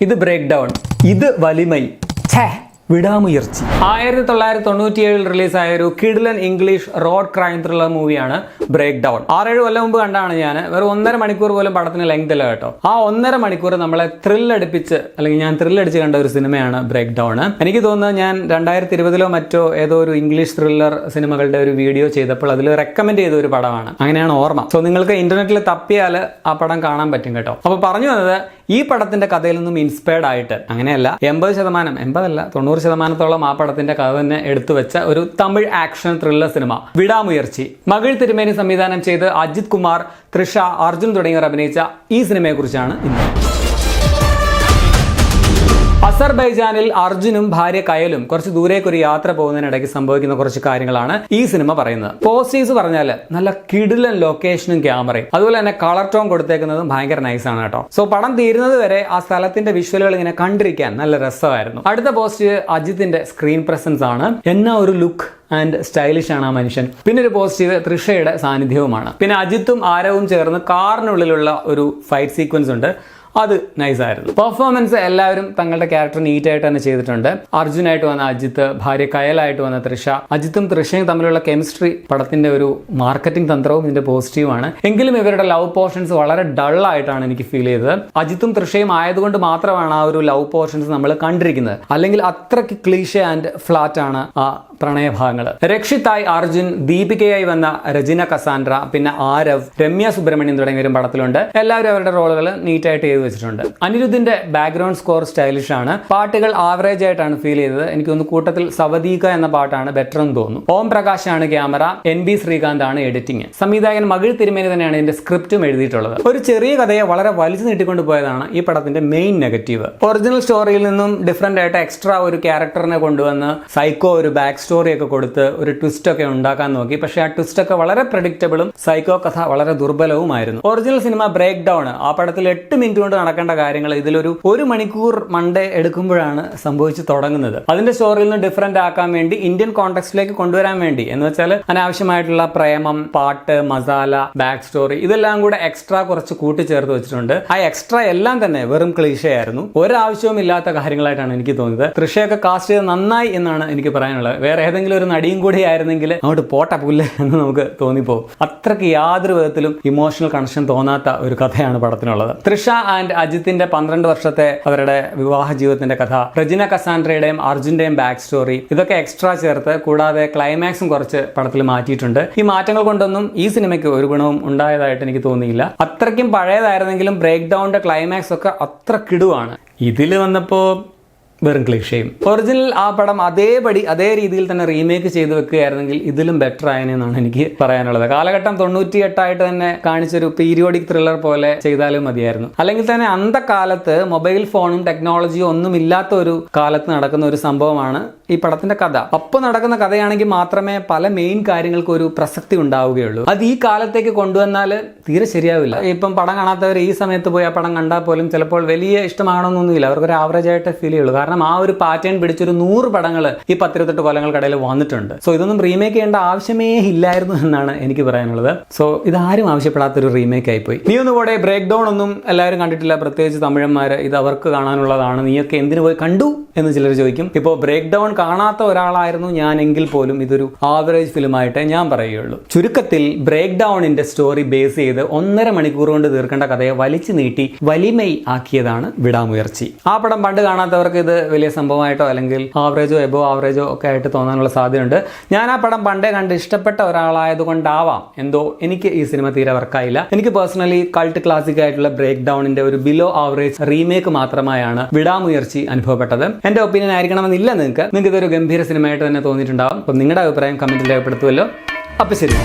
ഇത് break down, ഇത് വലിമൈ, വിടാമുയർച്ചി. 1997 റിലീസായ ഒരു കിഡിലൻ ഇംഗ്ലീഷ് റോഡ് ക്രൈം ത്രില്ലർ മൂവിയാണ് ബ്രേക്ക് ഡൗൺ. 6-7 കൊല്ലം മുമ്പ് കണ്ടാണ് ഞാൻ. വെറും 1.5 മണിക്കൂർ പോലും പടത്തിന് ലെങ്ത് ഇല്ല കേട്ടോ. ആ 1.5 മണിക്കൂർ നമ്മളെ ത്രില്ലടിപ്പിച്ച്, അല്ലെങ്കിൽ ഞാൻ ത്രില്ലടിച്ച് കണ്ട ഒരു സിനിമയാണ് ബ്രേക്ക് ഡൗൺ. എനിക്ക് തോന്നുന്നത് ഞാൻ 2020 മറ്റോ ഏതോ ഒരു ഇംഗ്ലീഷ് ത്രില്ലർ സിനിമകളുടെ ഒരു വീഡിയോ ചെയ്തപ്പോൾ അതിൽ റെക്കമെൻഡ് ചെയ്ത ഒരു പടമാണ്, അങ്ങനെയാണ് ഓർമ്മ. സോ നിങ്ങൾക്ക് ഇന്റർനെറ്റിൽ തപ്പിയാൽ ആ പടം കാണാൻ പറ്റും കേട്ടോ. അപ്പോൾ പറഞ്ഞു വന്നത്, ഈ പടത്തിന്റെ കഥയിൽ നിന്നും ഇൻസ്പയർഡ് ആയിട്ട്, അങ്ങനെയല്ല 90% ആ പടത്തിന്റെ കഥ തന്നെ എടുത്തു വെച്ച ഒരു Tamil action thriller cinema Vidaamuyarchi. മകൾ തിരുമേനി സംവിധാനം ചെയ്ത് അജിത് കുമാർ, തൃഷ, അർജുൻ തുടങ്ങിയവർ അഭിനയിച്ച ഈ സിനിമയെ കുറിച്ചാണ് ഇന്ന്. അസർബൈജാനിൽ അർജുനും ഭാര്യ കയലും കുറച്ച് ദൂരേക്ക് ഒരു യാത്ര പോകുന്നതിനിടയ്ക്ക് സംഭവിക്കുന്ന കുറച്ച് കാര്യങ്ങളാണ് ഈ സിനിമ പറയുന്നത്. പോസ്റ്റേഴ്സ് പറഞ്ഞാൽ നല്ല കിടിലൻ ലൊക്കേഷനും ക്യാമറയും, അതുപോലെ തന്നെ കളർ ടോൺ കൊടുത്തേക്കുന്നതും ഭയങ്കര നൈസാണ് കേട്ടോ. സോ പടം തീരുന്നത് വരെ ആ സ്ഥലത്തിന്റെ വിഷ്വലുകൾ ഇങ്ങനെ കണ്ടിരിക്കാൻ നല്ല രസമായിരുന്നു. അടുത്ത പോസ്റ്റ് അജിത്തിന്റെ സ്ക്രീൻ പ്രസൻസ് ആണ്. എന്നാ ഒരു ലുക്ക് ആൻഡ് സ്റ്റൈലിഷ് ആണ് ആ മനുഷ്യൻ. പിന്നെ ഒരു പോസിറ്റീവ് തൃഷയുടെ സാന്നിധ്യവുമാണ്. പിന്നെ അജിത്തും ആരവും ചേർന്ന് കാറിനുള്ളിലുള്ള ഒരു ഫൈറ്റ് സീക്വൻസ് ഉണ്ട്, അത് നൈസായിരുന്നു. പെർഫോമൻസ് എല്ലാവരും തങ്ങളുടെ ക്യാരക്ടർ നീറ്റായിട്ട് തന്നെ ചെയ്തിട്ടുണ്ട്. അർജുനായിട്ട് വന്ന അജിത്ത്, ഭാര്യ കയലായിട്ട് വന്ന തൃഷ, അജിത്തും തൃഷയും തമ്മിലുള്ള കെമിസ്ട്രി പടത്തിന്റെ ഒരു മാർക്കറ്റിംഗ് തന്ത്രവും ഇതിന്റെ പോസിറ്റീവാണ്. എങ്കിലും ഇവരുടെ ലവ് പോർഷൻസ് വളരെ ഡൾ ആയിട്ടാണ് എനിക്ക് ഫീൽ ചെയ്തത്. അജിത്തും തൃഷയും ആയതുകൊണ്ട് മാത്രമാണ് ആ ഒരു ലവ് പോർഷൻസ് നമ്മൾ കണ്ടിരിക്കുന്നത്, അല്ലെങ്കിൽ അത്രയ്ക്ക് ക്ലീഷേ ആൻഡ് ഫ്ലാറ്റ് ആണ് ആ പ്രണയഭാഗങ്ങൾ. രക്ഷിതായി അർജുൻ, ദീപികയായി വന്ന രജിന കസാൻഡ്ര, പിന്നെ ആരവ്, രമ്യ സുബ്രഹ്മണ്യം തുടങ്ങിയവരും പടത്തിലുണ്ട്. എല്ലാവരും അവരുടെ റോളുകൾ നീറ്റായിട്ട് ചെയ്തു വെച്ചിട്ടുണ്ട്. അനിരുദ്ധിന്റെ ബാക്ക്ഗ്രൗണ്ട് സ്കോർ സ്റ്റൈലിഷ് ആണ്. പാട്ടുകൾ ആവറേജ് ആയിട്ടാണ് ഫീൽ ചെയ്തത്. എനിക്ക് തോന്നുന്നു കൂട്ടത്തിൽ സവദീക എന്ന പാട്ടാണ് ബെറ്റർ എന്ന് തോന്നുന്നു. ഓം പ്രകാശ് ആണ് ക്യാമറ, NB ശ്രീകാന്ത് ആണ് എഡിറ്റിംഗ്. സംവിധായകൻ മകൾ തിരുമേനി തന്നെയാണ് ഇതിന്റെ സ്ക്രിപ്റ്റും എഴുതിയിട്ടുള്ളത്. ഒരു ചെറിയ കഥയെ വളരെ വലിച്ചു നീട്ടിക്കൊണ്ട് പോയതാണ് ഈ പടത്തിന്റെ മെയിൻ നെഗറ്റീവ്. ഒറിജിനൽ സ്റ്റോറിയിൽ നിന്നും ഡിഫറെന്റ് ആയിട്ട് എക്സ്ട്രാ ഒരു ക്യാരക്ടറിനെ കൊണ്ടുവന്ന് സൈക്കോ ഒരു ബാക്ക് സ്റ്റോറി ഒക്കെ കൊടുത്ത് ഒരു ട്വിസ്റ്റ് ഒക്കെ ഉണ്ടാക്കാൻ നോക്കി. പക്ഷെ ആ ട്വിസ്റ്റ് ഒക്കെ വളരെ പ്രെഡിക്റ്റബിളും സൈക്കോ കഥ വളരെ ദുർബലവുമായിരുന്നു. ഒറിജിനൽ സിനിമ ബ്രേക്ക് ഡൗൺ, ആ പടത്തിൽ 8 മിനിറ്റ് കൊണ്ട് നടക്കേണ്ട കാര്യങ്ങൾ ഇതിലൊരു 1 മണിക്കൂർ മണ്ടേ എടുക്കുമ്പോഴാണ് സംഭവിച്ചു തുടങ്ങുന്നത്. അതിന്റെ സ്റ്റോറിയിൽ നിന്ന് ഡിഫറെന്റ് ആക്കാൻ വേണ്ടി, ഇന്ത്യൻ കോണ്ടെക്സ്റ്റിലേക്ക് കൊണ്ടുവരാൻ വേണ്ടി എന്ന് വെച്ചാൽ അനാവശ്യമായിട്ടുള്ള പ്രേമം, പാട്ട്, മസാല, ബാക്ക് സ്റ്റോറി ഇതെല്ലാം കൂടെ എക്സ്ട്രാ കുറച്ച് കൂട്ടിച്ചേർത്ത് വെച്ചിട്ടുണ്ട്. ആ എക്സ്ട്രാ എല്ലാം തന്നെ വെറും ക്ലീഷേ ആയിരുന്നു. ഒരാവശ്യവും ഇല്ലാത്ത കാര്യങ്ങളായിട്ടാണ് എനിക്ക് തോന്നിയത്. തൃഷയൊക്കെ കാസ്റ്റ് ചെയ്ത് നന്നായി എന്നാണ് എനിക്ക് പറയാനുള്ളത്. വേറെ ഏതെങ്കിലും ഒരു നടിയും കൂടി ആയിരുന്നെങ്കിൽ അങ്ങോട്ട് പോട്ട പുല്ല് എന്ന് നമുക്ക് തോന്നിപ്പോകും. അത്രയ്ക്ക് യാതൊരു വിധത്തിലും ഇമോഷണൽ കണക്ഷൻ തോന്നാത്ത ഒരു കഥയാണ് പടത്തിനുള്ളത്. തൃഷ ആൻഡ് അജിത്തിന്റെ 12 വർഷത്തെ അവരുടെ വിവാഹ ജീവിതത്തിന്റെ കഥ, രജിന കസാൻഡ്രയുടെയും അർജുന്റെയും ബാക്ക് സ്റ്റോറി, ഇതൊക്കെ എക്സ്ട്രാ ചേർത്ത്, കൂടാതെ ക്ലൈമാക്സും കുറച്ച് പടത്തിൽ മാറ്റിയിട്ടുണ്ട്. ഈ മാറ്റങ്ങൾ കൊണ്ടൊന്നും ഈ സിനിമയ്ക്ക് ഒരു ഗുണവും ഉണ്ടായതായിട്ട് എനിക്ക് തോന്നിയില്ല. അത്രയ്ക്കും പഴയതായിരുന്നെങ്കിലും ബ്രേക്ക് ഡൗണിന്റെ ക്ലൈമാക്സ് ഒക്കെ അത്ര കിടുവാണ്. ഇതിൽ വന്നപ്പോ വെറും ക്ലീഷയും. ഒറിജിനൽ ആ പടം അതേപടി അതേ രീതിയിൽ തന്നെ റീമേക്ക് ചെയ്ത് വെക്കുകയായിരുന്നെങ്കിൽ ഇതിലും ബെറ്റർ ആയെന്നാണ് എനിക്ക് പറയാനുള്ളത്. കാലഘട്ടം 98 ആയിട്ട് തന്നെ കാണിച്ചൊരു പീരിയോഡിക് ത്രില്ലർ പോലെ ചെയ്താലും മതിയായിരുന്നു. അല്ലെങ്കിൽ തന്നെ അന്തകാലത്ത് മൊബൈൽ ഫോണും ടെക്നോളജിയും ഒന്നും ഇല്ലാത്ത ഒരു കാലത്ത് നടക്കുന്ന ഒരു സംഭവമാണ് ഈ പടത്തിന്റെ കഥ. അപ്പോൾ നടക്കുന്ന കഥയാണെങ്കിൽ മാത്രമേ പല മെയിൻ കാര്യങ്ങൾക്ക് ഒരു പ്രസക്തി ഉണ്ടാവുകയുള്ളൂ. അത് ഈ കാലത്തേക്ക് കൊണ്ടുവന്നാൽ തീരെ ശരിയാവില്ല. ഇപ്പം പടം കാണാത്തവർ ഈ സമയത്ത് പോയി ആ പടം കണ്ടാൽ പോലും ചിലപ്പോൾ വലിയ ഇഷ്ടമാകണമെന്നൊന്നുമില്ല, അവർക്കൊരു ആവറേജ് ആയിട്ട് ഫീൽ ചെയ്യുള്ളൂ. കാരണം ആ ഒരു പാറ്റേൺ പിടിച്ചൊരു 100 പടങ്ങൾ ഈ 18 കൊല്ലങ്ങൾക്കിടയിൽ വന്നിട്ടുണ്ട്. സോ ഇതൊന്നും റീമേക്ക് ചെയ്യേണ്ട ആവശ്യമേ ഇല്ലായിരുന്നു എന്നാണ് എനിക്ക് പറയാനുള്ളത്. സോ ഇതാരും ആവശ്യപ്പെടാത്തൊരു റീമേക്ക് ആയിപ്പോയി. നീ ഒന്ന് കൂടെ ബ്രേക്ക് ഡൗൺ ഒന്നും എല്ലാവരും കണ്ടിട്ടില്ല, പ്രത്യേകിച്ച് തമിഴന്മാര്. ഇത് അവർക്ക് കാണാനുള്ളതാണ്, നീയൊക്കെ എന്തിനു പോയി കണ്ടു എന്ന് ചിലർ ചോദിക്കും. ഇപ്പോൾ ബ്രേക്ക് ഡൗൺ കാണാത്ത ഒരാളായിരുന്നു ഞാൻ എങ്കിൽ പോലും ഇതൊരു ആവറേജ് ഫിലിമായിട്ടേ ഞാൻ പറയുകയുള്ളൂ. ചുരുക്കത്തിൽ ബ്രേക്ക് ഡൗണിന്റെ സ്റ്റോറി ബേസ് ചെയ്ത് 1.5 മണിക്കൂർ കൊണ്ട് തീർക്കേണ്ട കഥയെ വലിച്ചു നീട്ടി വലിമൈ ആക്കിയതാണ് വിടാമുയർച്ചി. ആ പടം പണ്ട് കാണാത്തവർക്ക് ഇത് വലിയ സംഭവമായിട്ടോ അല്ലെങ്കിൽ ആവറേജോ എബോ ആവറേജോ ഒക്കെ ആയിട്ട് തോന്നാനുള്ള സാധ്യതയുണ്ട്. ഞാൻ ആ പടം പണ്ടേ കണ്ട് ഇഷ്ടപ്പെട്ട ഒരാളായതുകൊണ്ടാവാം എന്തോ എനിക്ക് ഈ സിനിമ തീരെ വർക്കായില്ല. എനിക്ക് പേഴ്സണലി കൾട്ട് ക്ലാസിക് ആയിട്ടുള്ള ബ്രേക്ക് ഡൗണിന്റെ ഒരു ബിലോ ആവറേജ് റീമേക്ക് മാത്രമായാണ് വിടാമുയർച്ചി അനുഭവപ്പെട്ടത്. എന്റെ ഒപ്പീനിയൻ ആയിരിക്കണമെന്നില്ല നിങ്ങൾക്ക് ഇതൊരു ഗംഭീര സിനിമയായിട്ട് തന്നെ തോന്നിയിട്ടുണ്ടാവും. അപ്പം നിങ്ങളുടെ അഭിപ്രായം കമന്റിൽ രേഖപ്പെടുത്തുമല്ലോ. അപ്പം ശരി.